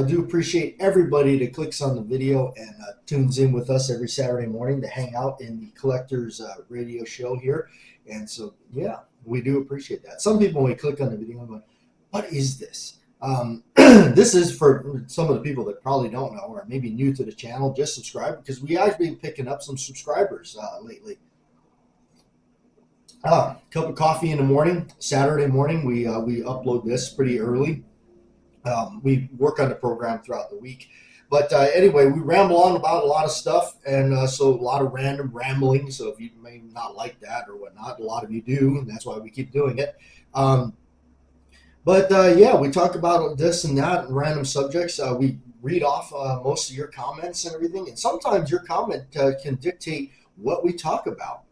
I do appreciate everybody that clicks on the video and tunes in with us every Saturday morning to hang out in the Collectors radio show here. And so, yeah, we do appreciate that. Some people, when we click on the video, I'm going, what is this? This is for some of the people that probably don't know or maybe new to the channel. Just subscribe because we have been picking up some subscribers lately. Cup of coffee in the morning, Saturday morning. We upload this pretty early. We work on the program throughout the week. But anyway, we ramble on about a lot of stuff, and so a lot of random rambling. So if you may not like that or whatnot, a lot of you do, and that's why we keep doing it. But yeah, we talk about this and that and random subjects. We read off most of your comments and everything, and sometimes your comment can dictate what we talk about.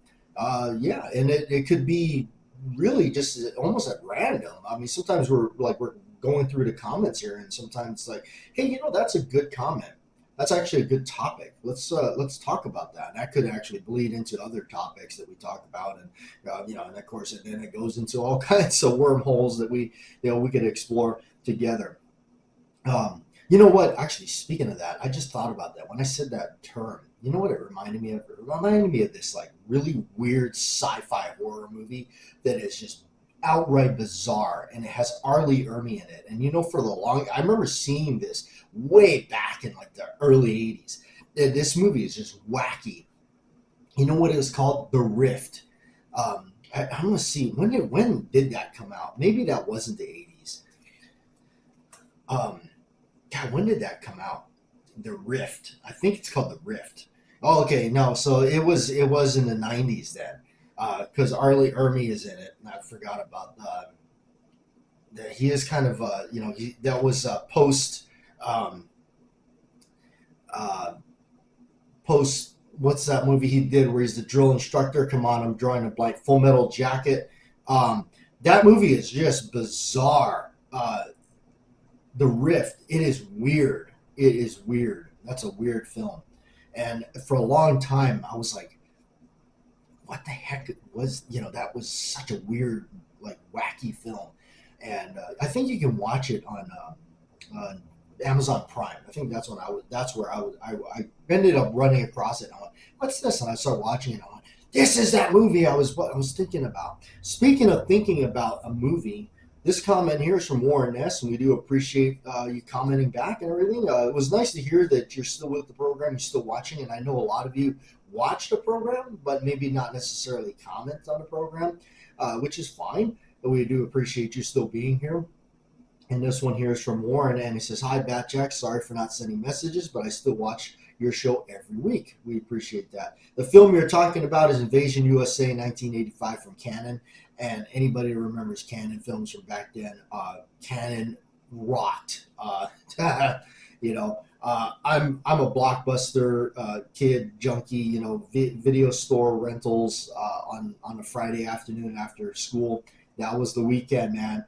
Yeah, and it could be really just almost at random. I mean, sometimes we're going through the comments here, and sometimes it's like, hey, that's a good comment. That's actually a good topic. Let's talk about that. And that could actually bleed into other topics that we talk about, and and of course, then it goes into all kinds of wormholes that we could explore together. You know what? Actually, speaking of that, I just thought about that when I said that term. You know what it reminded me of? It reminded me of this like really weird sci-fi horror movie that is just outright bizarre, and it has Arlie Ermy in it. And I remember seeing this way back in like the early 80s. This movie is just wacky. You know what it was called? The Rift. I'm gonna see when did that come out? Maybe that wasn't the 80s. God, when did that come out? The Rift. I think it's called The Rift. Oh, okay, no. So it was in the 90s then, because Arlie Ermy is in it, and I forgot about that. He is kind of that was post uh, post. What's that movie he did where he's the drill instructor? Come on, I'm drawing a blank. Full Metal Jacket. That movie is just bizarre. The Rift. It is weird. It is weird. That's a weird film. And for a long time, I was like, what the heck was, that was such a weird, like, wacky film. And I think you can watch it on Amazon Prime. I think that's where I ended up running across it. And I went, what's this? And I started watching it. And I went, this is that movie I was thinking about. Speaking of thinking about a movie, this comment here is from Warren S., and we do appreciate you commenting back and everything. It was nice to hear that you're still with the program, you're still watching, and I know a lot of you watch the program, but maybe not necessarily comment on the program, which is fine. But we do appreciate you still being here. And this one here is from Warren, and he says, hi, Bat Jack. Sorry for not sending messages, but I still watch your show every week. We appreciate that. The film you're talking about is Invasion USA 1985 from Cannon. And anybody who remembers Cannon films from back then, Cannon rocked. I'm a Blockbuster kid junkie. Video store rentals on a Friday afternoon after school. That was the weekend, man.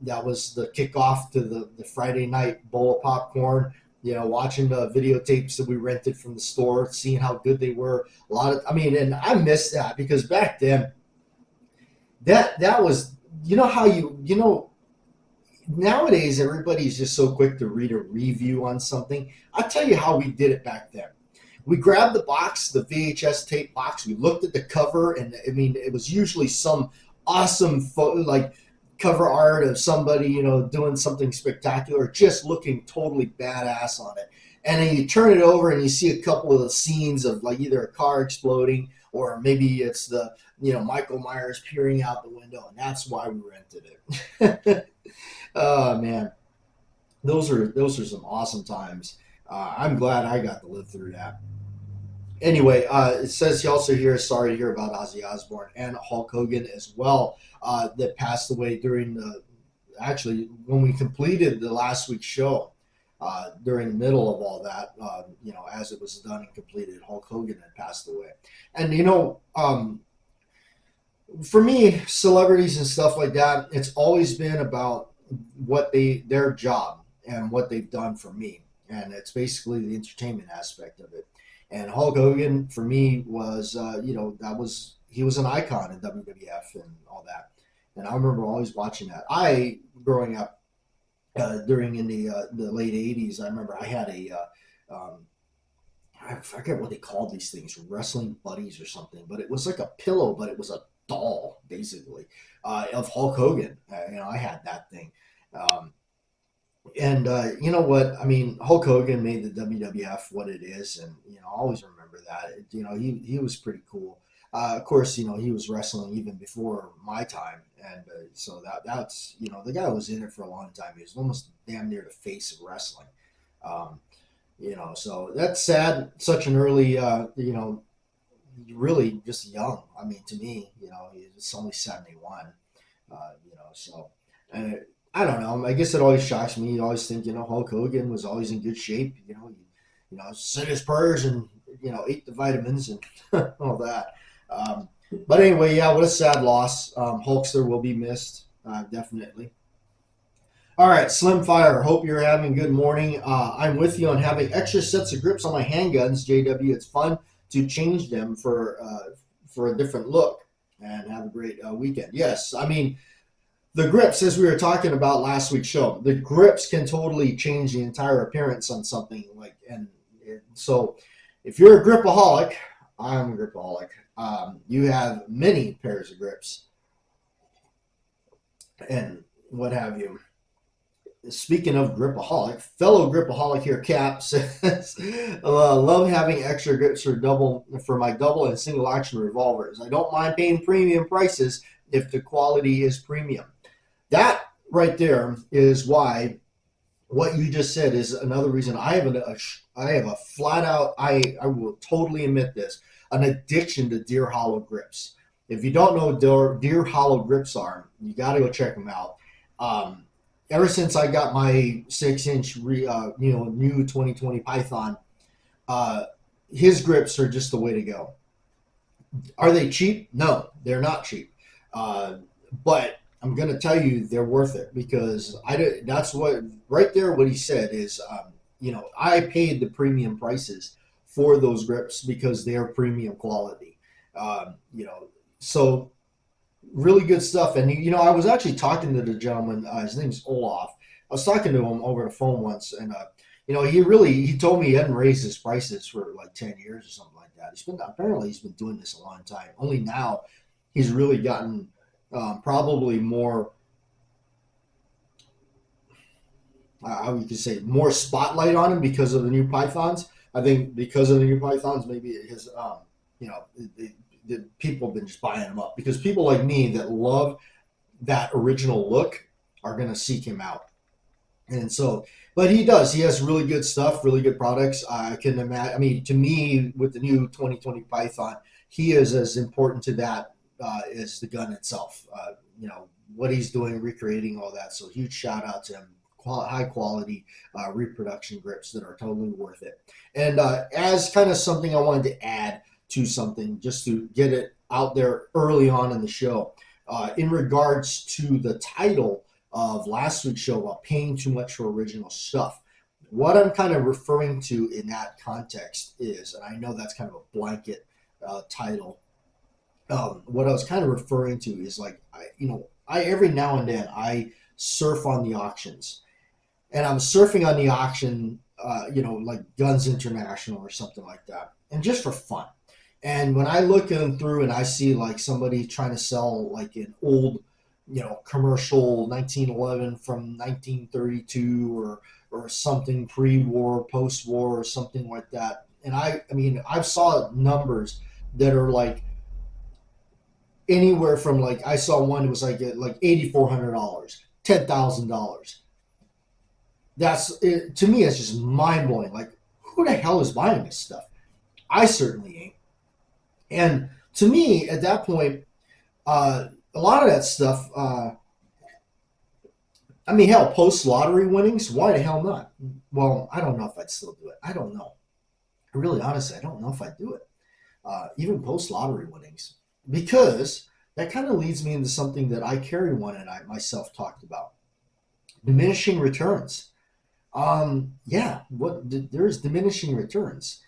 That was the kickoff to the Friday night bowl of popcorn. Watching the videotapes that we rented from the store, seeing how good they were. And I miss that because back then, that was, nowadays everybody's just so quick to read a review on something. I'll tell you how we did it back then. We grabbed the box, the VHS tape box, we looked at the cover, and it was usually some awesome photo, like cover art of somebody, doing something spectacular, just looking totally badass on it. And then you turn it over and you see a couple of the scenes of like either a car exploding or maybe it's the, Michael Myers peering out the window, and that's why we rented it. Oh man, those are some awesome times. I'm glad I got to live through that. Anyway, it says he also here is sorry to hear about Ozzy Osbourne and Hulk Hogan as well, that passed away actually when we completed the last week's show. During the middle of all that, as it was done and completed, Hulk Hogan had passed away. And for me, celebrities and stuff like that, it's always been about their job and what they've done for me, and it's basically the entertainment aspect of it. And Hulk Hogan for me was, he was an icon in WWF and all that. And I remember always watching that. Growing up, during in the late 80s. I remember I had I forget what they called these things, wrestling buddies or something, but it was like a pillow, but it was a doll basically of Hulk Hogan. I had that thing. Um, and you know what? I mean, Hulk Hogan made the WWF what it is, and I always remember that. He was pretty cool. Of course, he was wrestling even before my time, and so that's the guy was in it for a long time. He was almost damn near the face of wrestling. Um, so that's sad. Such an early, really just young. I mean, to me, it's only 71. So uh, I don't know. I guess it always shocks me. You always think, Hulk Hogan was always in good shape. Said his prayers and ate the vitamins and all that. Um, but anyway, yeah, what a sad loss. Hulkster will be missed, definitely. All right, Slim Fire. Hope you're having a good morning. I'm with you on having extra sets of grips on my handguns, JW. It's fun to change them for a different look, and have a great weekend. Yes, I mean the grips, as we were talking about last week's show, the grips can totally change the entire appearance on something. So, if you're a gripaholic, I'm a gripaholic. You have many pairs of grips and what have you. Speaking of gripaholic, fellow gripaholic here, Cap says, love having extra grips for my double and single action revolvers. I don't mind paying premium prices if the quality is premium. That right there is why what you just said is another reason I have a flat out, I will totally admit this, an addiction to Deer Hollow grips. If you don't know what Deer Hollow grips are, you got to go check them out. Ever since I got my 6-inch, new 2020 Python, his grips are just the way to go. Are they cheap? No, they're not cheap. But I'm going to tell you they're worth it because that's what, right there, what he said is, I paid the premium prices for those grips because they're premium quality. So really good stuff. And, I was actually talking to the gentleman, his name's Olaf. I was talking to him over the phone once, and, he told me he hadn't raised his prices for like 10 years or something like that. Apparently he's been doing this a long time. Only now he's really gotten probably more, how you could say, more spotlight on him because of the new Pythons. I think because of the new Pythons, maybe his, the people have been just buying them up because people like me that love that original look are going to seek him out. And so, but he does. He has really good stuff, really good products. I can imagine. I mean, to me, with the new 2020 Python, he is as important to that as the gun itself. What he's doing, recreating all that. So huge shout out to him. High quality reproduction grips that are totally worth it. And as kind of something I wanted to add to something, just to get it out there early on in the show, in regards to the title of last week's show about paying too much for original stuff. What I'm kind of referring to in that context is, and I know that's kind of a blanket title, what I was kind of referring to is like, I every now and then I surf on the auctions, and I'm surfing on the auction, like Guns International or something like that, and just for fun. And when I look in through and I see like somebody trying to sell like an old, commercial 1911 from 1932 or something pre-war, post-war or something like that. And I mean, I've saw numbers that are like anywhere from like, I saw one that was like $8,400, $10,000. That's it, to me, it's just mind blowing. Like, who the hell is buying this stuff? I certainly ain't. And to me, at that point, a lot of that stuff, I mean, hell, post lottery winnings, why the hell not? Well, I don't know if I'd still do it. I don't know. Really, honestly, I don't know if I'd do it. Even post lottery winnings, because that kind of leads me into something that I carry one and I myself talked about: diminishing returns. There's diminishing returns.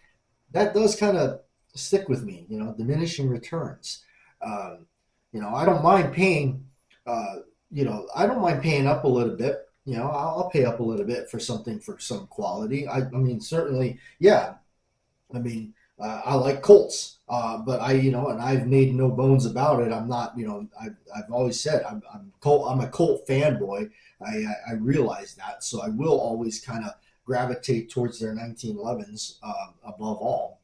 That does kind of stick with me, diminishing returns. I don't mind paying, I don't mind paying up a little bit, I'll pay up a little bit for something for some quality. I mean, certainly, yeah. I mean, I like Colts, but and I've made no bones about it. I'm not, I've always said I'm a Colt fanboy. I realize that, so I will always kind of gravitate towards their 1911s above all,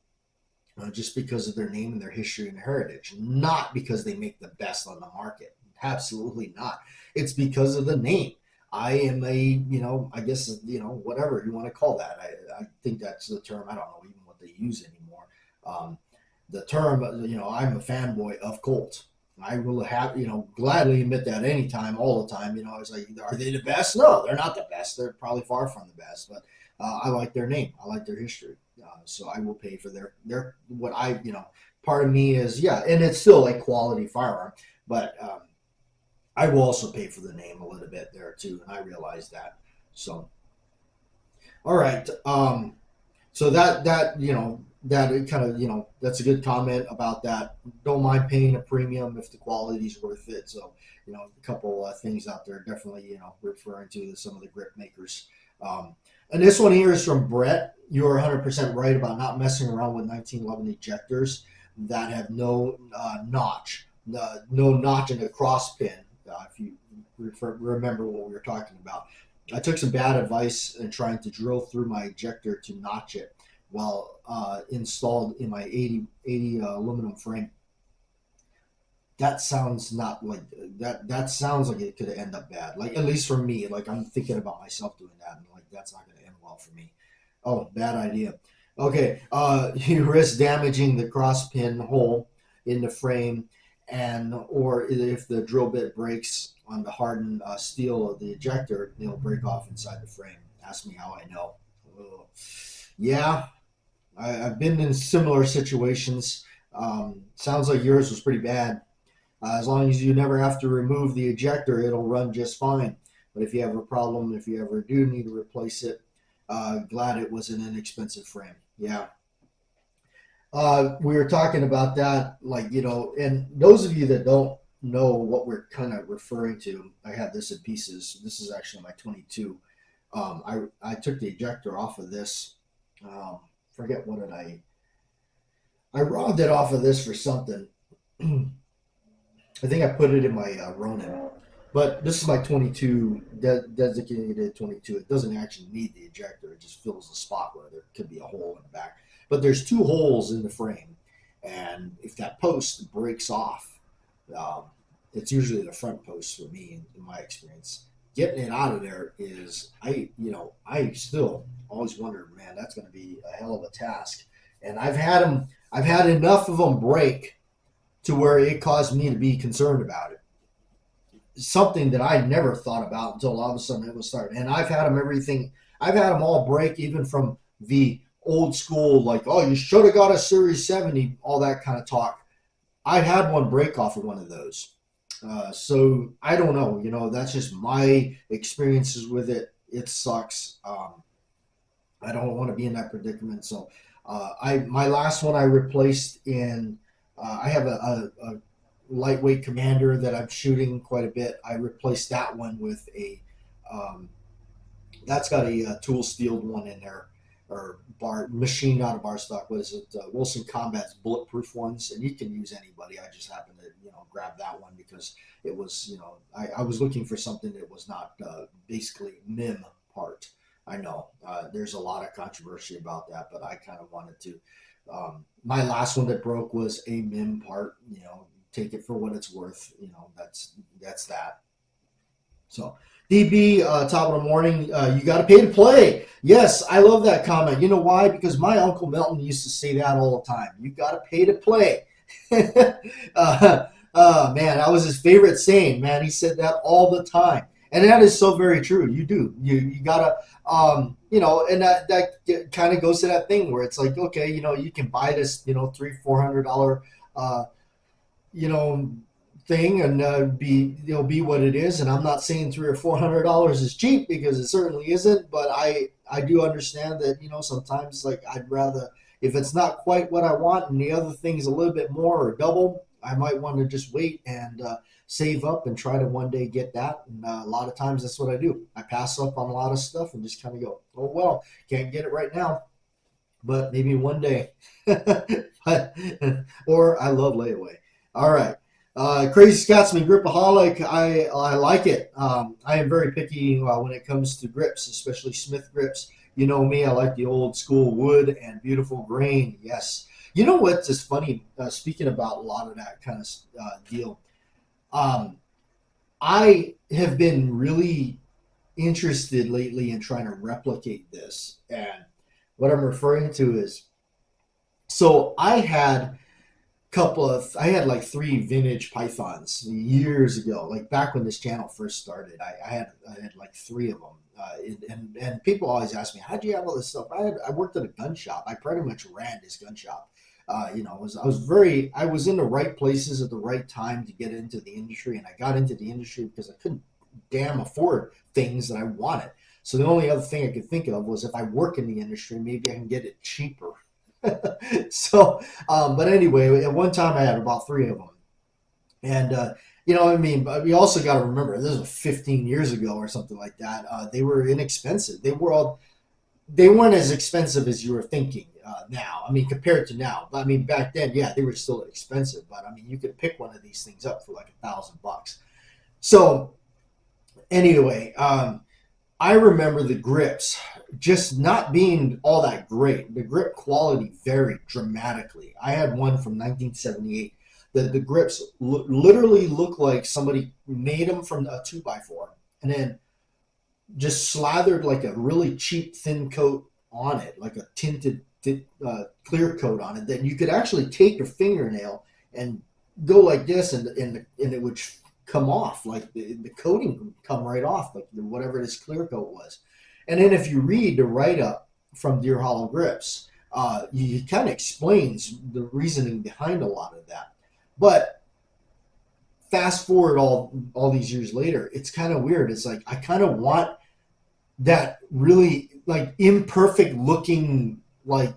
just because of their name and their history and heritage, not because they make the best on the market. Absolutely not. It's because of the name. I am I guess, whatever you want to call that. I think that's the term. I don't know even what they use anymore. Um, the term, I'm a fanboy of Colt. I will gladly admit that anytime, all the time. I was like, are they the best? No, they're not the best. They're probably far from the best, but I like their name. I like their history. So I will pay for their what part of me is, yeah, and it's still a quality firearm, but I will also pay for the name a little bit there too, and I realize that. So, all right. So that kind of that's a good comment about that. Don't mind paying a premium if the quality's worth it. So a couple things out there definitely referring to some of the grip makers. And this one here is from Brett. You are 100% right about not messing around with 1911 ejectors that have no notch, no notch in the cross pin. If you remember what we were talking about, I took some bad advice in trying to drill through my ejector to notch it while installed in my 80 aluminum frame. That sounds not like that. That sounds like it could end up bad. Like, at least for me, like I'm thinking about myself doing that, and like that's not going to end well for me. Oh, bad idea. Okay, you risk damaging the cross pin hole in the frame, and or if the drill bit breaks on the hardened steel of the ejector, it'll break off inside the frame. Ask me how I know. Ugh. Yeah, I've been in similar situations. Sounds like yours was pretty bad. As long as you never have to remove the ejector, it'll run just fine. But if you have a problem, if you ever do need to replace it, glad it was an inexpensive frame. Yeah. We were talking about that, like, and those of you that don't know what we're kind of referring to, I have this in pieces. This is actually my 22. I took the ejector off of this. Forget what did I robbed it off of this for something. I think I put it in my Ronin, but this is my 22 designated 22. It doesn't actually need the ejector; it just fills the spot where there could be a hole in the back. But there's two holes in the frame, and if that post breaks off, um, it's usually the front post for me, in my experience. Getting it out of there is, I still always wondered, man, that's going to be a hell of a task. And I've had enough of them break to where it caused me to be concerned about it. Something that I never thought about until all of a sudden it was starting. And I've had them all break, even from the old school, like, oh, you should have got a Series 70, all that kind of talk. I had one break off of one of those. So I don't know, that's just my experiences with it. It sucks. I don't want to be in that predicament. So my last one I replaced in, I have a lightweight commander that I'm shooting quite a bit. I replaced that one with that's got a tool steeled one in there, or machined out of bar stock. What is it? Wilson Combat's bulletproof ones, and you can use anybody. I just happened to grab that one because it was I was looking for something that was not basically MIM part. I know there's a lot of controversy about that, but I kind of wanted to. My last one that broke was a MIM part. Take it for what it's worth. That's that. So, DB, top of the morning, you got to pay to play. Yes, I love that comment. You know why? Because my Uncle Milton used to say that all the time. You got to pay to play. Man, that was his favorite saying, man. He said that all the time. And that is so very true. You do. You got to, and that kind of goes to that thing where it's like, okay, you can buy this, $300-400, thing, and be what it is. And I'm not saying $300 or $400 is cheap, because it certainly isn't. But I do understand that sometimes, like, I'd rather, if it's not quite what I want and the other thing's a little bit more or double, I might want to just wait and save up and try to one day get that. And a lot of times that's what I do. I pass up on a lot of stuff and just kind of go, oh, well, can't get it right now, but maybe one day. Or I love layaway. All right. Crazy Scotsman Gripaholic, I like it. I am very picky when it comes to grips, especially Smith grips. You know me, I like the old school wood and beautiful grain. Yes. You know what's just funny? Speaking about a lot of that kind of deal, um, I have been really interested lately in trying to replicate this. And what I'm referring to is, so I had like three vintage pythons years ago, like back when this channel first started. I had like three of them, and people always ask me, how'd you have all this stuff? I worked at a gun shop. I pretty much ran this gun shop. I was in the right places at the right time to get into the industry, and I got into the industry because I couldn't damn afford things that I wanted. So the only other thing I could think of was if I work in the industry, maybe I can get it cheaper. So, but anyway, at one time I had about three of them. And, I mean, but we also got to remember this was 15 years ago or something like that. They were inexpensive. They weren't as expensive as you were thinking now. I mean, compared to now. I mean, back then, yeah, they were still expensive. But I mean, you could pick one of these things up for like $1,000. So anyway, I remember the grips just not being all that great. The grip quality varied dramatically. I had one from 1978. The grips literally look like somebody made them from a 2x4 and then just slathered like a really cheap thin coat on it, like a tinted clear coat on it. That you could actually take your fingernail and go like this, and it would come off, like the coating would come right off, like whatever this clear coat was. And then if you read the write-up from Deer Hollow Grips, he kind of explains the reasoning behind a lot of that. But fast forward all these years later, it's kind of weird. It's like I kind of want that really like imperfect looking, like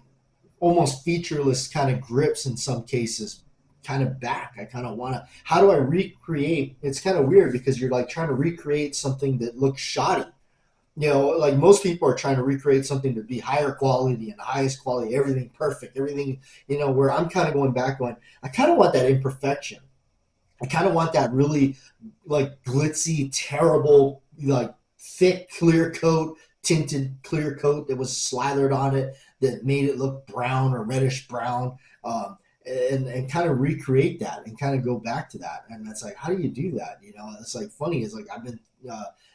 almost featureless kind of grips in some cases kind of back. I kind of want to, how do I recreate? It's kind of weird because you're like trying to recreate something that looks shoddy. Like most people are trying to recreate something to be higher quality and the highest quality, everything perfect, everything, where I'm kind of going back going, I kind of want that imperfection. I kind of want that really like glitzy, terrible, like thick clear coat, tinted clear coat that was slathered on it that made it look brown or reddish brown. And kind of recreate that and kind of go back to that. And it's like, how do you do that? It's like funny. It's like I've been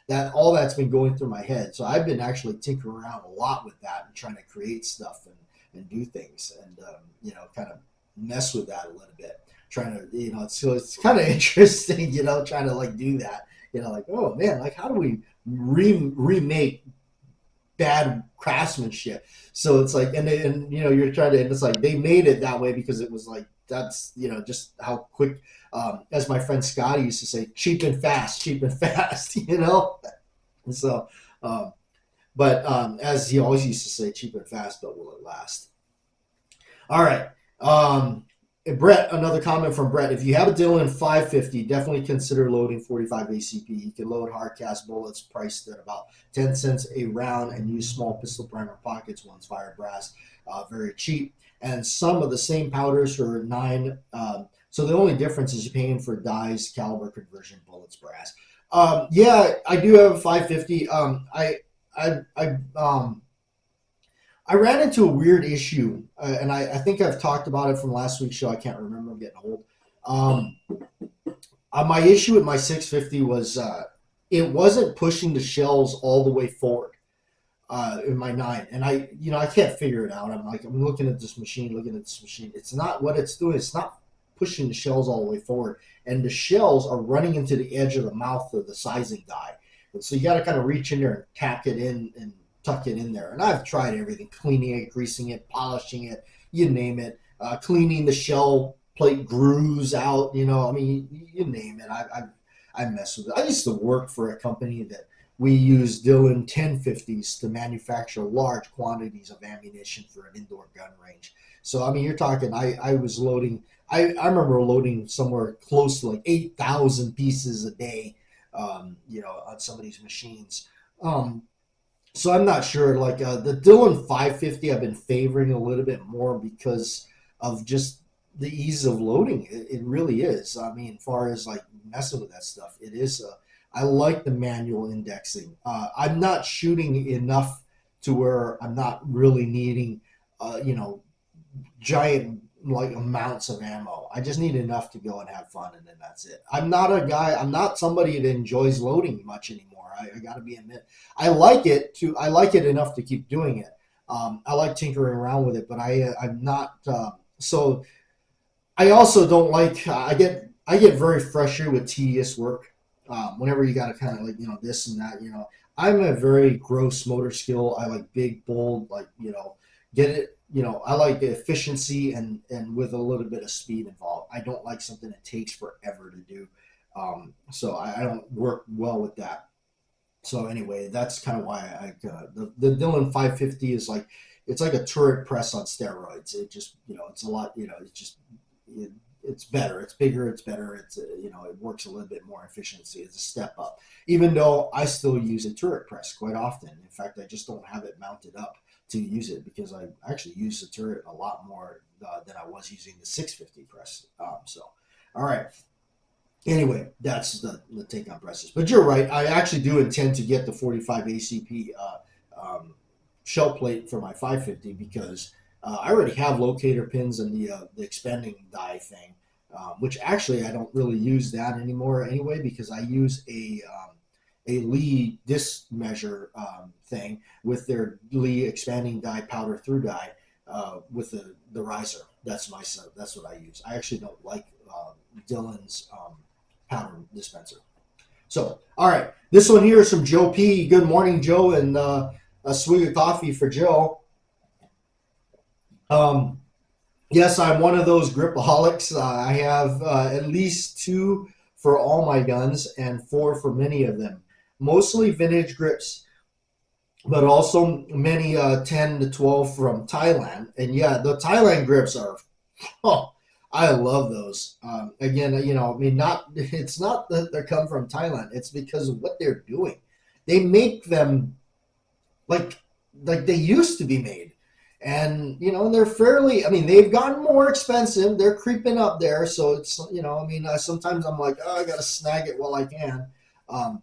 that's been going through my head. So I've been actually tinkering around a lot with that and trying to create stuff and do things and kind of mess with that a little bit. Trying to so it's kind of interesting, trying to like do that. Like, oh man, like how do we remake bad craftsmanship? So it's like, and you're trying to, and it's like they made it that way because it was like that's just how quick, as my friend Scotty used to say, cheap and fast. And so but as he always used to say, cheap and fast, but will it last? All right. Brett, another comment from Brett. If you have a Dillon 550, definitely consider loading 45 ACP. You can load hard cast bullets priced at about 10 cents a round and use small pistol primer pockets, one's fire brass, very cheap. And some of the same powders for 9. So the only difference is you're paying for dies, caliber conversion, bullets, brass. Yeah, I do have a 550. I ran into a weird issue, and I think I've talked about it from last week's show. I can't remember. I'm getting old. My issue with my 650 was it wasn't pushing the shells all the way forward in my 9. And I can't figure it out. I'm looking at this machine. It's not what it's doing. It's not pushing the shells all the way forward. And the shells are running into the edge of the mouth of the sizing die. And so you got to kind of reach in there and tack it in and tuck it in there. And I've tried everything, cleaning it, greasing it, polishing it, you name it, cleaning the shell plate grooves out, I mean, you name it. I mess with it. I used to work for a company that we use Dillon 1050s to manufacture large quantities of ammunition for an indoor gun range. So, I mean, you're talking, I was loading, I remember loading somewhere close to like 8,000 pieces a day, on some of these machines. Um, so I'm not sure. Like the Dillon 550, I've been favoring a little bit more because of just the ease of loading. It really is. I mean, as far as like messing with that stuff, it is. I like the manual indexing. I'm not shooting enough to where I'm not really needing, uh, you know, giant like amounts of ammo. I just need enough to go and have fun, and then that's it. I'm not a guy. I'm not somebody that enjoys loading much anymore. I got to be admit. I like it to. I like it enough to keep doing it. I like tinkering around with it, but I'm not. So I also don't like. I get very frustrated with tedious work. Whenever you got to kind of like this and that. I'm a very gross motor skill. I like big, bold, like get it. I like the efficiency and with a little bit of speed involved. I don't like something that takes forever to do. So I don't work well with that. So anyway, that's kind of why the Dillon 550 is like it's like a turret press on steroids. It just it's a lot. It's just it, it's better. It's bigger. It's better. It's it works a little bit more efficiency. It's a step up. Even though I still use a turret press quite often. In fact, I just don't have it mounted up to use it because I actually use the turret a lot more than I was using the 650 press. All right. Anyway, that's the take on presses. But you're right. I actually do intend to get the 45 ACP shell plate for my 550 because I already have locator pins and the expanding die thing, which actually I don't really use that anymore anyway because I use a Lee disc measure thing with their Lee expanding die powder through die with the riser. That's what I use. I actually don't like Dillon's powder dispenser. So, all right, this one here is from Joe P. Good morning, Joe, and a swig of coffee for Joe. Um, yes, I'm one of those gripaholics. I have at least two for all my guns and four for many of them. Mostly vintage grips, but also many 10 to 12 from Thailand. And yeah, the Thailand grips are, oh, I love those. Again, I mean, it's not that they come from Thailand. It's because of what they're doing. They make them like they used to be made. And, they're fairly, I mean, they've gotten more expensive. They're creeping up there. So it's, I mean, sometimes I'm like, oh, I got to snag it while I can. Um,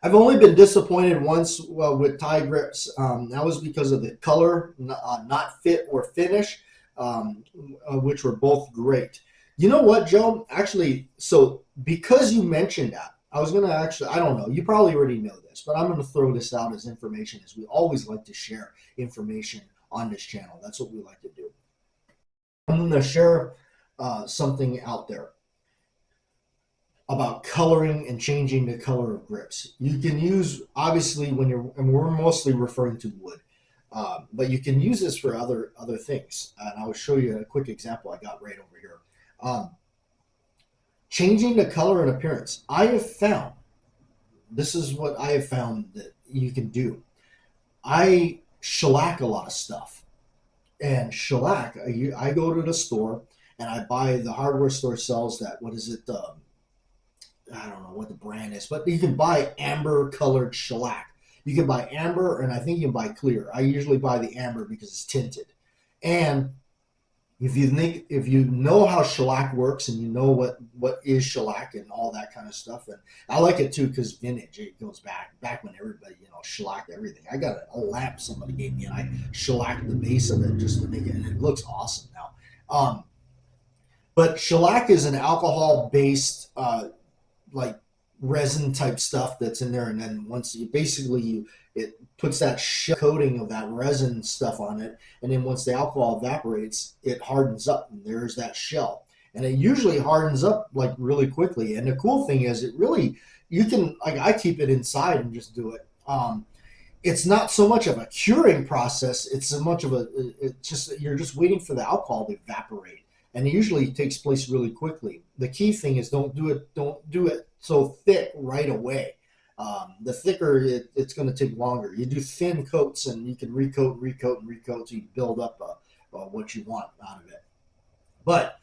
I've only been disappointed once with tie grips. That was because of the color, not fit or finish, which were both great. You know what, Joe? Actually, so because you mentioned that, I was going to actually, I don't know, you probably already know this, but I'm going to throw this out as information as we always like to share information on this channel. That's what we like to do. I'm going to share something out there about coloring and changing the color of grips. You can use, obviously, and we're mostly referring to wood, but you can use this for other things. And I will show you a quick example I got right over here. Changing the color and appearance. This is what I have found that you can do. I shellac a lot of stuff. And shellac, I go to the store and I buy, the hardware store sells that, what is it, I don't know what the brand is, but you can buy amber colored shellac. You can buy amber, and I think you can buy clear. I usually buy the amber because it's tinted. And if you know how shellac works and you know what is shellac and all that kind of stuff, and I like it too because vintage. It goes back when everybody shellacked everything. I got a lamp somebody gave me, and I shellacked the base of it just to make it, and it looks awesome now. But shellac is an alcohol based like resin type stuff that's in there, and then once it puts that coating of that resin stuff on it, and then once the alcohol evaporates, it hardens up, and there's that shell, and it usually hardens up like really quickly. And the cool thing is, you can, like, I keep it inside and just do it. It's not so much of a curing process; it's so much of you're just waiting for the alcohol to evaporate. And it usually takes place really quickly. The key thing is don't do it so thick right away. The thicker, it's going to take longer. You do thin coats, and you can recoat, recoat, and recoat, so you build up what you want out of it. But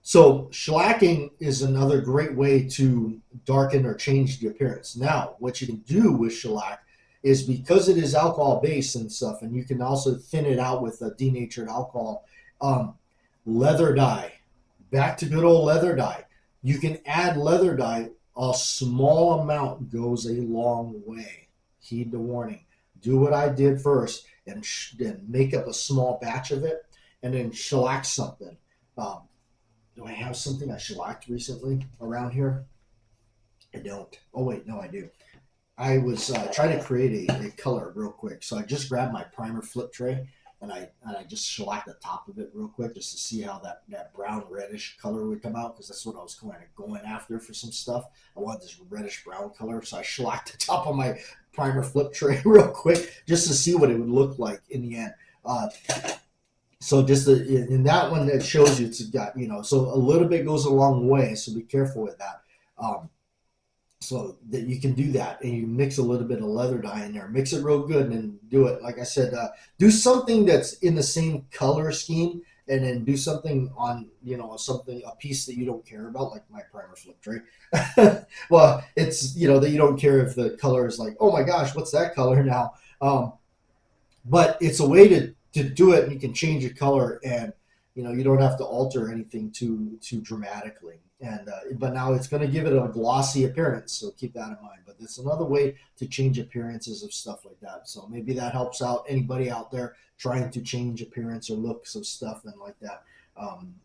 so shellacking is another great way to darken or change the appearance. Now, what you can do with shellac is, because it is alcohol based and stuff, and you can also thin it out with a denatured alcohol. Leather dye, back to good old leather dye. You can add leather dye. A small amount goes a long way. Heed the warning. Do what I did first, and then make up a small batch of it, and then shellac something. Do I have something I shellacked recently around here? I don't. Oh wait, no, I do. I was trying to create a color real quick, so I just grabbed my primer flip tray, and I just shellacked the top of it real quick, just to see how that brown reddish color would come out, because that's what I was kind of going after for some stuff. I wanted this reddish brown color, so I shellacked the top of my primer flip tray real quick just to see what it would look like in the end. So just in that one, it shows you it's got, so a little bit goes a long way, so be careful with that. So that you can do that, and you mix a little bit of leather dye in there, mix it real good, and then do it. Like I said, do something that's in the same color scheme, and then do something on, a piece that you don't care about, like my primer flip tray. Well, it's, that you don't care if the color is like, oh my gosh, what's that color now? But it's a way to do it, and you can change the color, and you don't have to alter anything too dramatically. And but now it's going to give it a glossy appearance, so keep that in mind. But it's another way to change appearances of stuff like that. So maybe that helps out anybody out there trying to change appearance or looks of stuff and like that.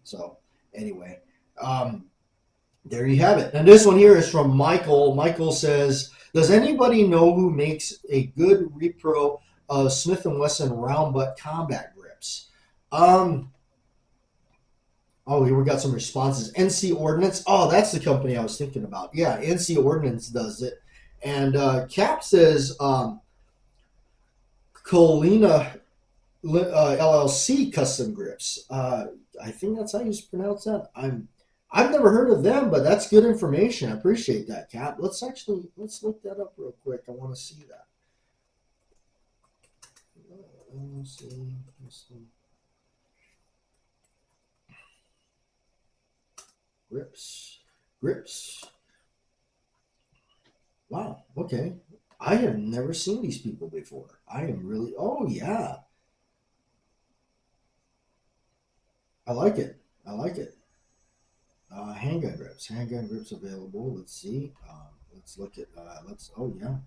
So anyway, there you have it. And this one here is from Michael. Michael says, does anybody know who makes a good repro of Smith & Wesson round butt combat grips? Oh, here we got some responses. NC Ordnance. Oh, that's the company I was thinking about. Yeah, NC Ordnance does it. And Cap says Colina LLC Custom Grips. I think that's how you pronounce that. I've never heard of them, but that's good information. I appreciate that, Cap. Let's look that up real quick. I want to see that. Let's see. Grips. Wow. Okay. I have never seen these people before. I am really. Oh yeah. I like it. Handgun grips. Handgun grips available. Let's see. Let's look at. Oh yeah.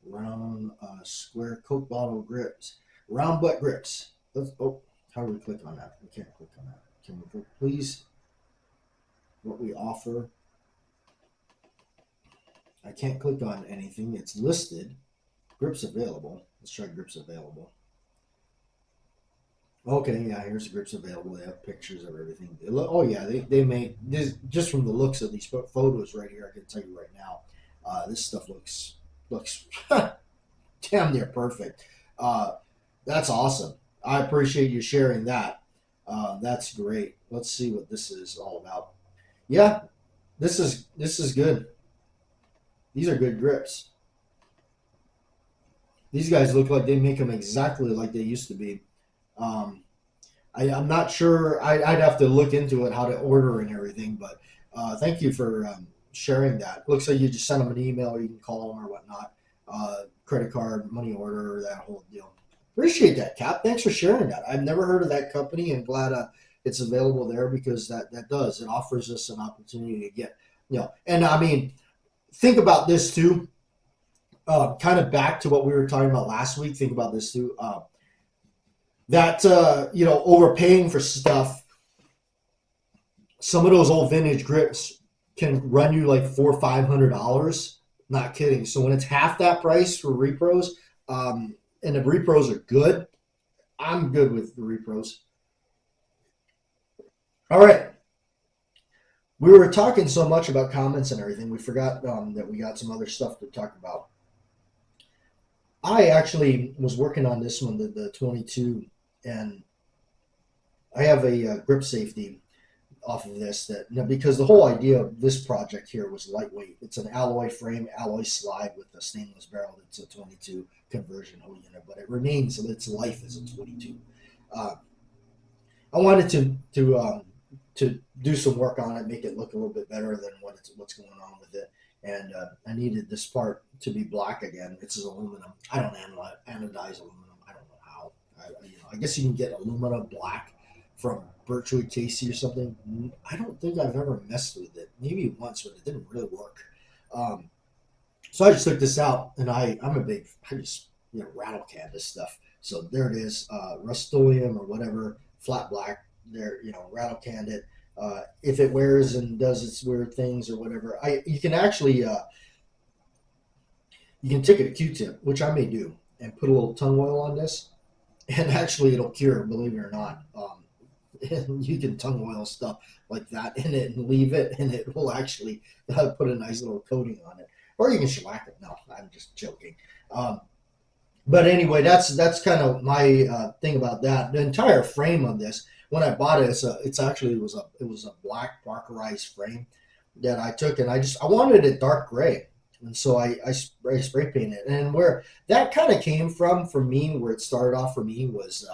Round square Coke bottle grips. Round butt grips. How do we click on that? We can't click on that. Can we go, please? What we offer. I can't click on anything. It's listed. Grips available. Let's try grips available. Okay, yeah, here's the grips available. They have pictures of everything. Oh yeah, they make this just from the looks of these photos right here. I can tell you right now, this stuff looks damn near perfect. That's awesome. I appreciate you sharing that. That's great. Let's see what this is all about. Yeah, this is good. These are good grips. These guys look like they make them exactly like they used to be. I'm not sure. I'd have to look into it, how to order and everything. But thank you for sharing that. Looks like you just send them an email, or you can call them or whatnot. Credit card, money order, that whole deal. Appreciate that, Cap. Thanks for sharing that. I've never heard of that company, and glad it's available there, because it offers us an opportunity to get, and I mean, think about this too, kind of back to what we were talking about last week. Think about this too, that overpaying for stuff. Some of those old vintage grips can run you like $400 or $500. Not kidding. So when it's half that price for repros, and the repros are good, I'm good with the repros. All right. We were talking so much about comments and everything, we forgot that we got some other stuff to talk about. I actually was working on this one, the 22, and I have a grip safety off of this that because the whole idea of this project here was lightweight. It's an alloy frame, alloy slide with a stainless barrel. It's a 22 conversion Hogan, but it remains its life as a 22. I wanted to do some work on it, make it look a little bit better than what's going on with it. And I needed this part to be black again. It's aluminum. I don't anodize aluminum. I don't know how. I guess you can get alumina black from Birchwood Casey or something. I don't think I've ever messed with it. Maybe once, but it didn't really work. So I just took this out, and I just rattle can this stuff. So there it is, Rust-Oleum or whatever, flat black. There, rattle canned it. If it wears and does its weird things or whatever, you can actually you can take a Q-tip, which I may do, and put a little tung oil on this, and actually it'll cure, believe it or not. You can tung oil stuff like that in it and leave it, and it will actually put a nice little coating on it. Or you can shellac it. No, I'm just joking. But anyway, that's kind of my thing about that. The entire frame of this, when I bought it, it was a black Barkerized frame that I took, and I wanted it dark gray, and so I spray painted it. And where that kind of came from for me, where it started off for me was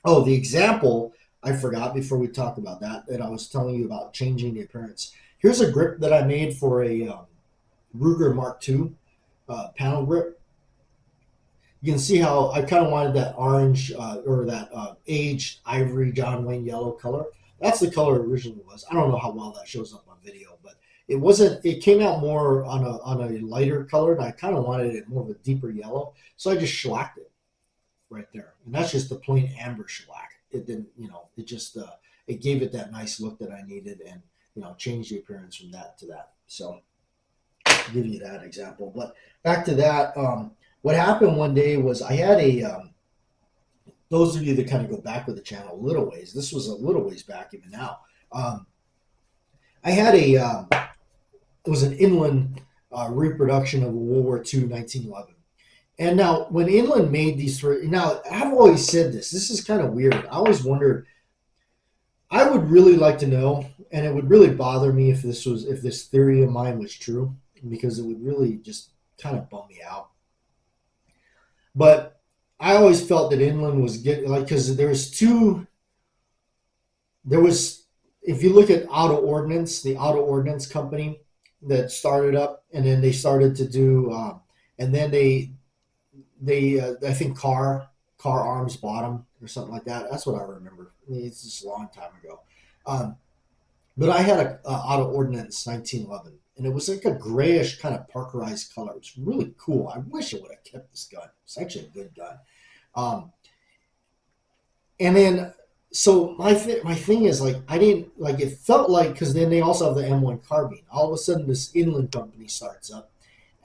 the example I forgot before we talk about that I was telling you about changing the appearance. Here's a grip that I made for a Ruger Mark II panel grip. You can see how I kind of wanted that orange or that aged ivory John Wayne yellow color. That's the color it originally was. I don't know how well that shows up on video, but it wasn't. It came out more on a lighter color, and I kind of wanted it more of a deeper yellow. So I just shellacked it right there, and that's just the plain amber shellac. It didn't, it just it gave it that nice look that I needed, and changed the appearance from that to that. So I'll give you that example. But back to that. What happened one day was I had those of you that kind of go back with the channel a little ways, this was a little ways back even now. I had it was an Inland reproduction of World War II, 1911. And now when Inland made these now I've always said this is kind of weird. I always wondered, I would really like to know, and it would really bother me if this theory of mine was true, because it would really just kind of bum me out. But I always felt that Inland was because if you look at Auto Ordnance, the Auto Ordnance company that started up, and then they started to do, and then they I think Car Arms bought them or something like that. That's what I remember. It's just a long time ago. But I had a Auto Ordnance 1911. And it was like a grayish kind of Parkerized color. It was really cool. I wish I would have kept this gun. It's actually a good gun. And then, so my thing is, like, I didn't, like, it felt like, because then they also have the M1 carbine. All of a sudden, this Inland company starts up,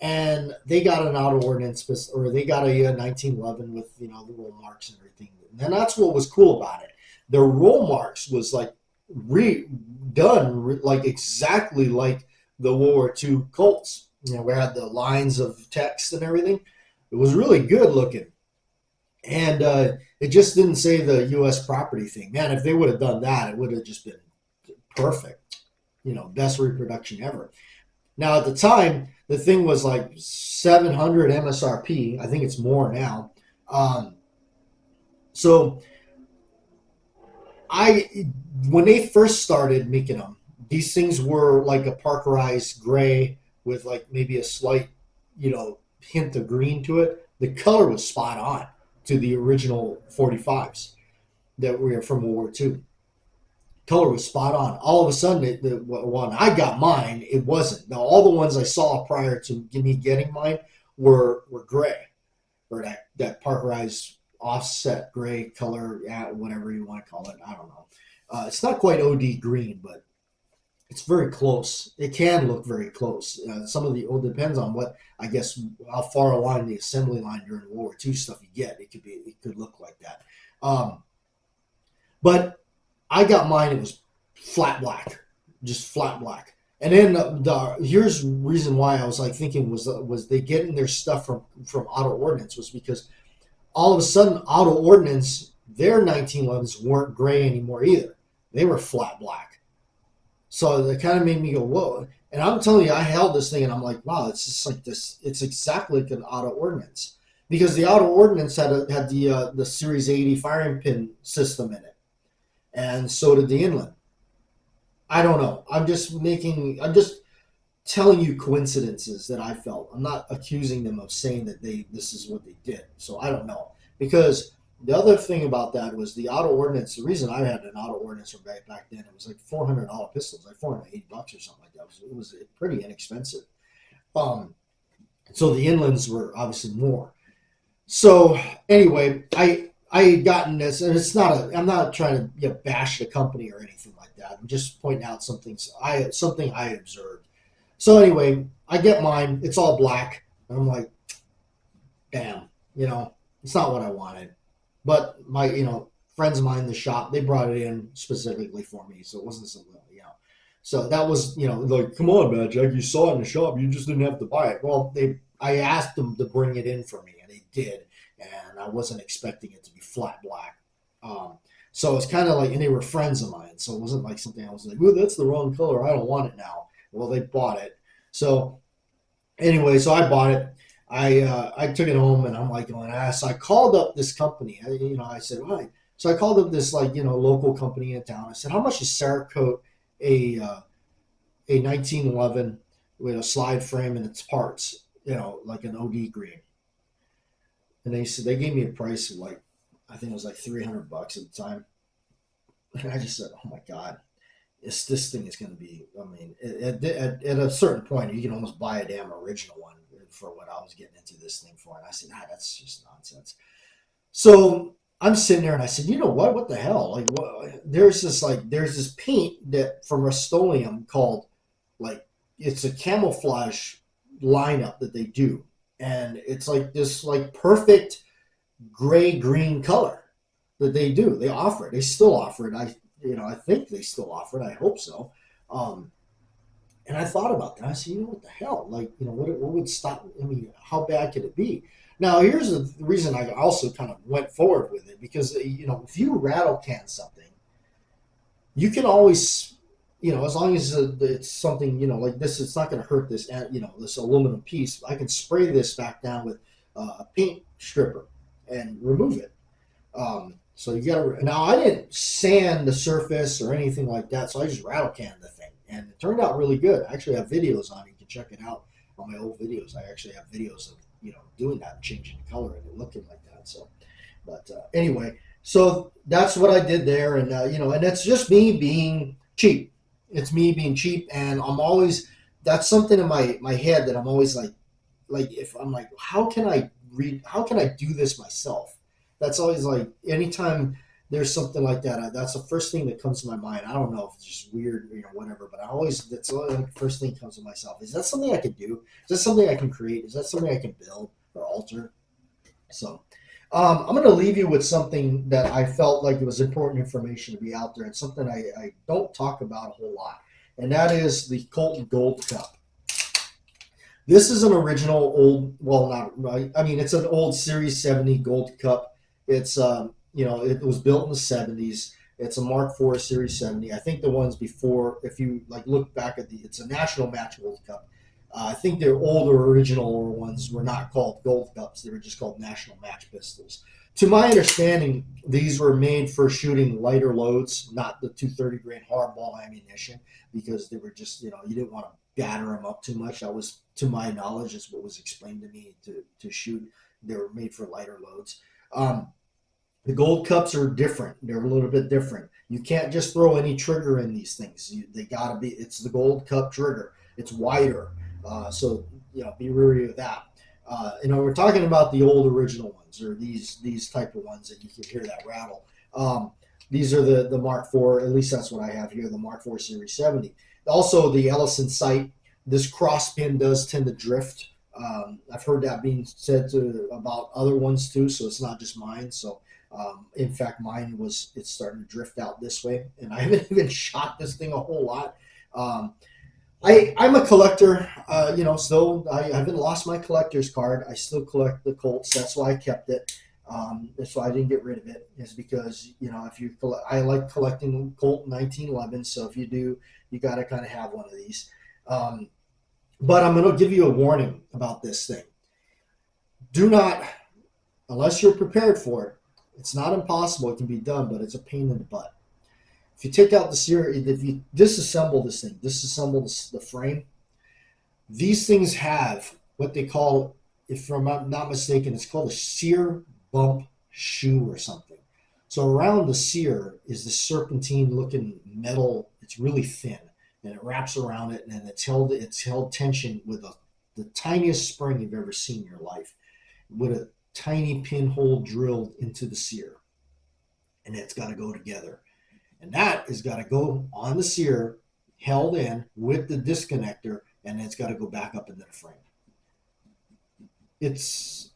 and they got an Auto Ordnance, or they got a 1911 with, the roll marks and everything. And that's what was cool about it. The roll marks was, like, redone, like, exactly like the World War II Colts. We had the lines of text and everything. It was really good looking. And it just didn't say the U.S. property thing. Man, if they would have done that, it would have just been perfect. Best reproduction ever. Now, at the time, the thing was like 700 MSRP. I think it's more now. So when they first started making them, these things were like a Parkerized gray with like maybe a slight, hint of green to it. The color was spot on to the original 45s that were from World War II. Color was spot on. All of a sudden, when I got mine, it wasn't. Now, all the ones I saw prior to me getting mine were gray, or that Parkerized offset gray color, whatever you want to call it. I don't know. It's not quite OD green, but it's very close. It can look very close. It depends on what, I guess, how far along the assembly line during World War II stuff you get. It could look like that. But I got mine. It was flat black, just flat black. And then here's the reason why I was like thinking was they getting their stuff from Auto Ordnance was because all of a sudden Auto Ordnance, their 1911s weren't gray anymore either. They were flat black. So that kind of made me go, whoa. And I'm telling you, I held this thing and I'm like, wow, it's just like this. It's exactly like an auto ordnance because the auto ordnance had the Series 80 firing pin system in it, and so did the inland. I don't know. I'm just telling you coincidences that I felt. I'm not accusing them of saying that this is what they did. So I don't know. Because the other thing about that was the auto ordnance. The reason I had an auto ordnance from back then, it was like $400 pistols, like $480 or something like that. It was pretty inexpensive. Um, so the inlands were obviously more. So anyway, I had gotten this, and I'm not trying to bash the company or anything like that. I'm just pointing out something I observed. So anyway, I get mine. It's all black. And I'm like, damn, it's not what I wanted. But my, friends of mine in the shop, they brought it in specifically for me. So it wasn't something. So that was, like, come on, man, Jack, you saw it in the shop. You just didn't have to buy it. Well, I asked them to bring it in for me, and they did. And I wasn't expecting it to be flat black. Um, so it's kind of like, and they were friends of mine. So it wasn't like something I was like, oh, that's the wrong color. I don't want it now. Well, they bought it. So anyway, so I bought it. I took it home and I'm like going, so I called up this company. I said, why? So I called up this local company in town. I said, how much is Cerakote a 1911 with a slide frame and its parts, like an OD green? And they said they gave me a price of like, I think it was like $300 at the time. And I just said, oh my God, this thing is going to be, I mean, at a certain point, you can almost buy a damn original one for what I was getting into this thing for. And I said, that's just nonsense. So I'm sitting there and I said, you know what the hell? Like, there's this paint that from Rust-Oleum called, like, it's a camouflage lineup that they do. And it's like this like perfect gray green color that they do. They offer it. They still offer it. I think they still offer it. I hope so. Um, and I thought about that. I said, what the hell? Like, what would stop? I mean, how bad could it be? Now, here's the reason I also kind of went forward with it because if you rattle can something, you can always, as long as it's something, like this, it's not going to hurt this, this aluminum piece. I can spray this back down with a paint stripper and remove it. So you got to, now I didn't sand the surface or anything like that. So I just rattle canned the thing and it turned out really good. I actually have videos on it. You can check it out on my old videos. I actually have videos of, doing that and changing the color and it looking like that. So, but anyway, so that's what I did there. And, and it's just me being cheap. It's me being cheap. And I'm always, that's something in my head that I'm always like if I'm like, how can I do this myself? That's always like, anytime there's something like that, that's the first thing that comes to my mind. I don't know if it's just weird, whatever, but that's always the first thing that comes to myself. Is that something I can do? Is that something I can create? Is that something I can build or alter? So I'm going to leave you with something that I felt like it was important information to be out there and something I don't talk about a whole lot. And that is the Colt Gold Cup. This is an original old, well, not right. I mean, it's an old Series 70 Gold Cup. It's, it was built in the 70s. It's a Mark IV Series 70. I think the ones before, if you like look back at it's a National Match Gold Cup. I think their older original ones were not called Gold Cups. They were just called National Match Pistols. To my understanding, these were made for shooting lighter loads, not the 230 grain hardball ammunition, because they were just, you didn't want to batter them up too much. That was, to my knowledge, is what was explained to me to shoot. They were made for lighter loads. The Gold Cups are different. They're a little bit different. You can't just throw any trigger in these things. They got to be, it's the Gold Cup trigger. It's wider. So, be wary of that. We're talking about the old original ones, or these type of ones that you can hear that rattle. These are the Mark IV, at least that's what I have here, the Mark IV Series 70. Also, the Ellison sight, this cross pin does tend to drift. I've heard that being said about other ones too, so it's not just mine. So, in fact, it's starting to drift out this way, and I haven't even shot this thing a whole lot. I'm a collector, still. I haven't lost my collector's card. I still collect the Colts. That's why I kept it. That's why I didn't get rid of it. Is because if you I like collecting Colt 1911. So if you do, you got to kind of have one of these. Um, but I'm going to give you a warning about this thing. Do not, unless you're prepared for it. It's not impossible. It can be done, but it's a pain in the butt. If you take out the sear, if you disassemble this thing, disassemble the frame, these things have what they call, if I'm not mistaken, it's called a sear bump shoe or something. So around the sear is this serpentine looking metal. It's really thin, and it wraps around it, and it's held tension with the tiniest spring you've ever seen in your life, with a tiny pinhole drilled into the sear, and it's got to go together. And that has got to go on the sear, held in with the disconnector, and it's got to go back up into the frame. It's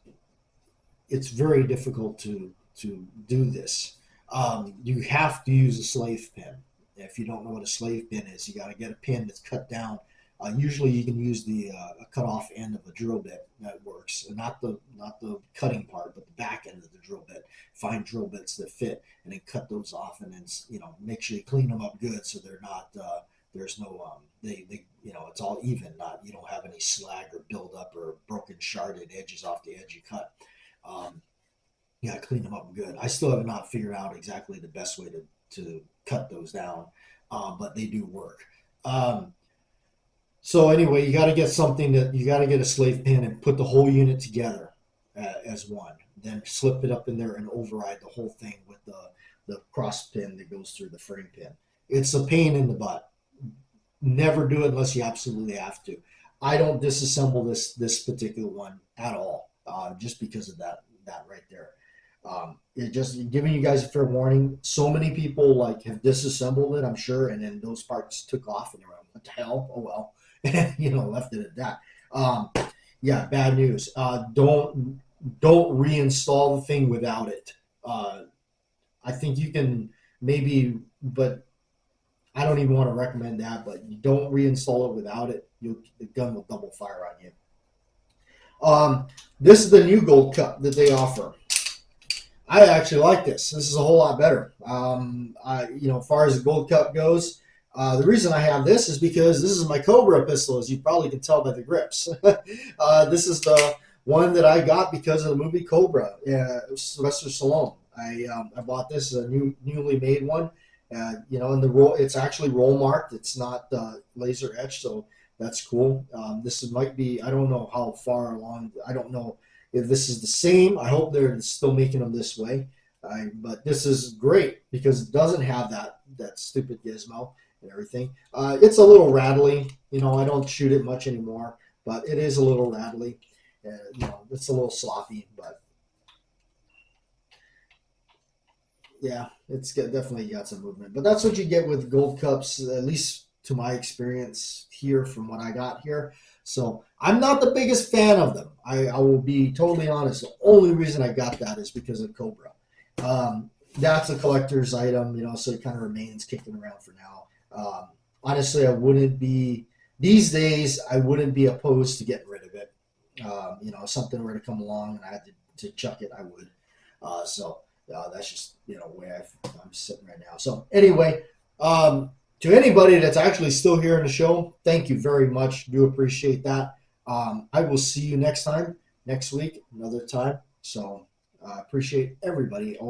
very difficult to do this. You have to use a slave pin. If you don't know what a slave pin is, you got to get a pin that's cut down. Usually, you can use the cut off end of a drill bit. That works, not the cutting part, but the back end of the drill bit. Find drill bits that fit, and then cut those off, and then make sure you clean them up good so they're not. There's no it's all even. Not you don't have any slag or buildup or broken sharded edges off the edge you cut. You got to clean them up good. I still have not figured out exactly the best way to cut those down, but they do work. So anyway, you got to get a slave pin and put the whole unit together as one. Then slip it up in there and override the whole thing with the cross pin that goes through the frame pin. It's a pain in the butt. Never do it unless you absolutely have to. I don't disassemble this particular one at all, just because of that right there. It just giving you guys a fair warning. So many people have disassembled it, I'm sure, and then those parts took off and they were like, what the hell? Oh well. Left it at that. Yeah, bad news. Don't reinstall the thing without it. I think you can maybe, but I don't even want to recommend that. But you don't reinstall it without it. The gun will double fire on you. This is the new Gold Cup that they offer. I actually like this. This is a whole lot better. As far as the Gold Cup goes. The reason I have this is because this is my Cobra pistol, as you probably can tell by the grips. This is the one that I got because of the movie Cobra, Sylvester Stallone. I bought this, a newly made one. And the roll, it's actually roll marked. It's not laser etched, so that's cool. This might be, I don't know how far along. I don't know if this is the same. I hope they're still making them this way. But this is great because it doesn't have that stupid gizmo and everything. It's a little rattly. I don't shoot it much anymore, but it is a little rattly. It's a little sloppy, but yeah, it's definitely got some movement. But that's what you get with Gold Cups, at least to my experience here from what I got here. So I'm not the biggest fan of them. I will be totally honest. The only reason I got that is because of Cobra. That's a collector's item, so it kind of remains kicking around for now. Honestly, I wouldn't be, these days, I wouldn't be opposed to getting rid of it. If something were to come along and I had to chuck it, I would. That's just, where I'm sitting right now. So anyway, to anybody that's actually still here in the show, thank you very much. Do appreciate that. I will see you next week, another time. So appreciate everybody.